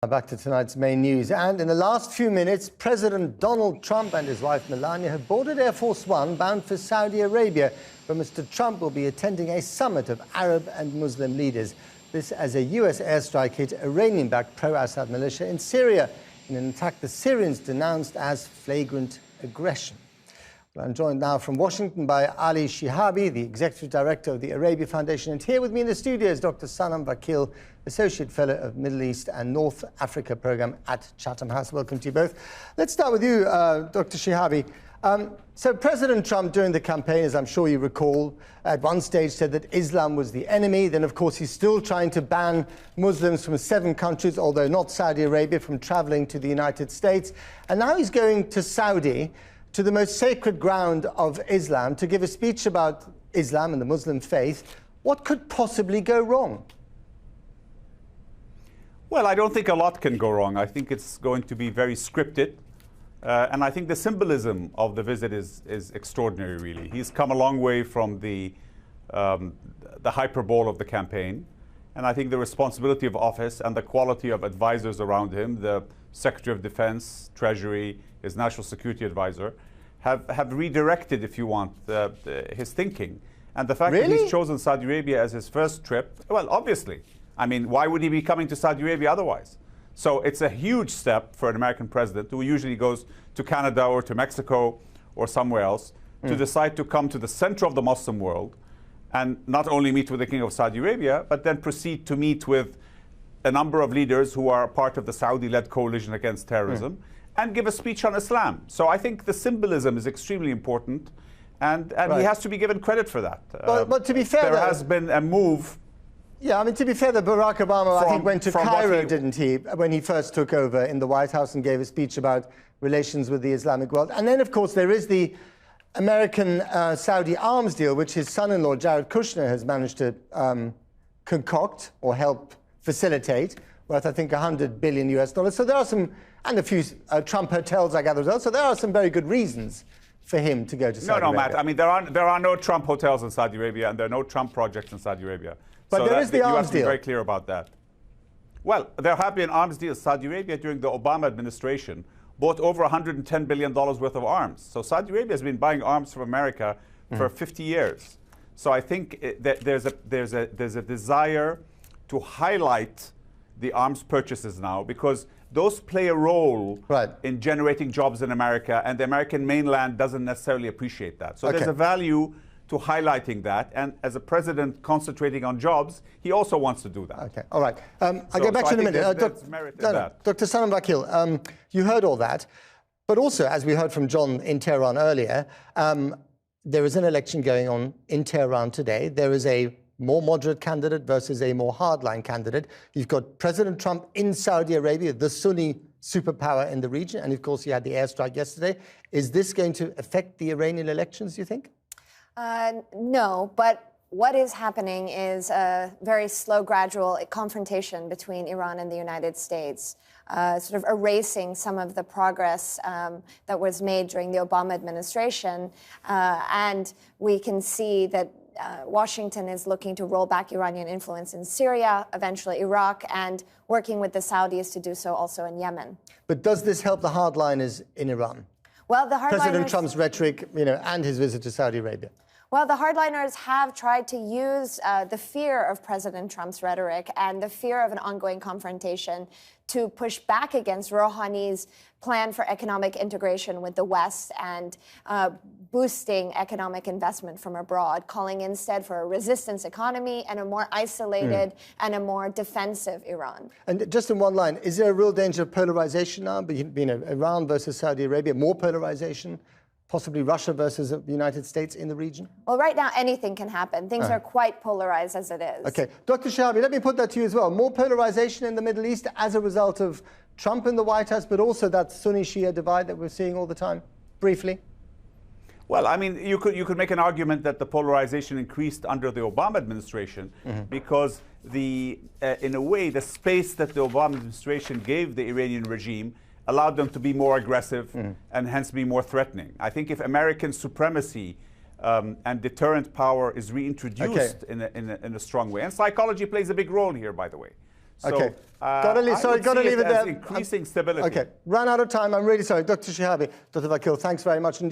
Back to tonight's main news. And in the last few minutes, President Donald Trump and his wife Melania have boarded Air Force One bound for Saudi Arabia, where Mr. Trump will be attending a summit of Arab and Muslim leaders. This as a US airstrike hit Iranian-backed pro-Assad militia in Syria in an attack the Syrians denounced as flagrant aggression. Well, I'm joined now from Washington by Ali Shihabi, the Executive Director of the Arabia Foundation. And here with me in the studio is Dr. Sanam Vakil, Associate Fellow of Middle East and North Africa Programme at Chatham House. Welcome to you both. Let's start with you, Dr. Shihabi. So President Trump, during the campaign, as I'm sure you recall, at one stage said that Islam was the enemy. Then, of course, he's still trying to ban Muslims from 7 countries, although not Saudi Arabia, from travelling to the United States. And now he's going to Saudi, to the most sacred ground of Islam, to give a speech about Islam and the Muslim faith. What could possibly go wrong? Well, I don't think a lot can go wrong. I think it's going to be very scripted. And I think the symbolism of the visit is extraordinary, really. He's come a long way from the hyperbole of the campaign. And I think the responsibility of office and the quality of advisors around him, the Secretary of Defense, Treasury, his National Security Advisor, have redirected, if you want, his thinking. And the fact that he's chosen Saudi Arabia as his first trip, well, obviously. I mean, why would he be coming to Saudi Arabia otherwise? So it's a huge step for an American president who usually goes to Canada or to Mexico or somewhere else to decide to come to the center of the Muslim world and not only meet with the King of Saudi Arabia, but then proceed to meet with a number of leaders who are part of the Saudi-led coalition against terrorism and give a speech on Islam. So I think the symbolism is extremely important, and he has to be given credit for that. But to be fair, there has been a move. Yeah, I mean, to be fair, Barack Obama, I think, went to Cairo, didn't he, when he first took over in the White House and gave a speech about relations with the Islamic world. And then, of course, there is the American-Saudi arms deal, which his son-in-law, Jared Kushner, has managed to concoct or help facilitate, worth, I think, $100 billion US. So there are some, and a few Trump hotels, I gather, as well. So there are some very good reasons for him to go to Saudi Arabia. Matt, I mean, there are no Trump hotels in Saudi Arabia, and there are no Trump projects in Saudi Arabia. But so there is the arms deal. You have to be very clear about that. Well, there have been arms deals. Saudi Arabia, during the Obama administration, bought over $110 billion worth of arms. So Saudi Arabia has been buying arms from America for 50 years. So I think that there's a desire to highlight the arms purchases now, because those play a role in generating jobs in America, and the American mainland doesn't necessarily appreciate that. So there's a value to highlighting that, and as a president concentrating on jobs, he also wants to do that. Okay, all right. I'll get back to you in a minute. Dr. Sanam Vakil, you heard all that, but also, as we heard from John in Tehran earlier, there is an election going on in Tehran today. There is a more moderate candidate versus a more hardline candidate. You've got President Trump in Saudi Arabia, the Sunni superpower in the region, and of course, he had the airstrike yesterday. Is this going to affect the Iranian elections, do you think? No, but what is happening is a very slow, gradual confrontation between Iran and the United States, sort of erasing some of the progress that was made during the Obama administration. And we can see that Washington is looking to roll back Iranian influence in Syria, eventually Iraq, and working with the Saudis to do so also in Yemen. But does this help the hardliners in Iran? Well, the hardliners, President Trump's rhetoric, and his visit to Saudi Arabia. Well, the hardliners have tried to use the fear of President Trump's rhetoric and the fear of an ongoing confrontation to push back against Rouhani's plan for economic integration with the West and boosting economic investment from abroad, calling instead for a resistance economy and a more isolated and a more defensive Iran. And just in one line, is there a real danger of polarization now? Iran versus Saudi Arabia, more polarization? Possibly Russia versus the United States in the region? Well, right now, anything can happen. Things are quite polarized as it is. Okay. Dr. Shihabi, let me put that to you as well. More polarization in the Middle East as a result of Trump in the White House, but also that Sunni-Shia divide that we're seeing all the time? Briefly. Well, I mean, you could make an argument that the polarization increased under the Obama administration because in a way, the space that the Obama administration gave the Iranian regime allowed them to be more aggressive and hence be more threatening. I think if American supremacy and deterrent power is reintroduced in a strong way, and psychology plays a big role here, by the way. So, Okay. I would Got to see leave it as there. increasing stability. Okay. Run out of time. I'm really sorry. Dr. Shihabi, Dr. Vakil, thanks very much indeed.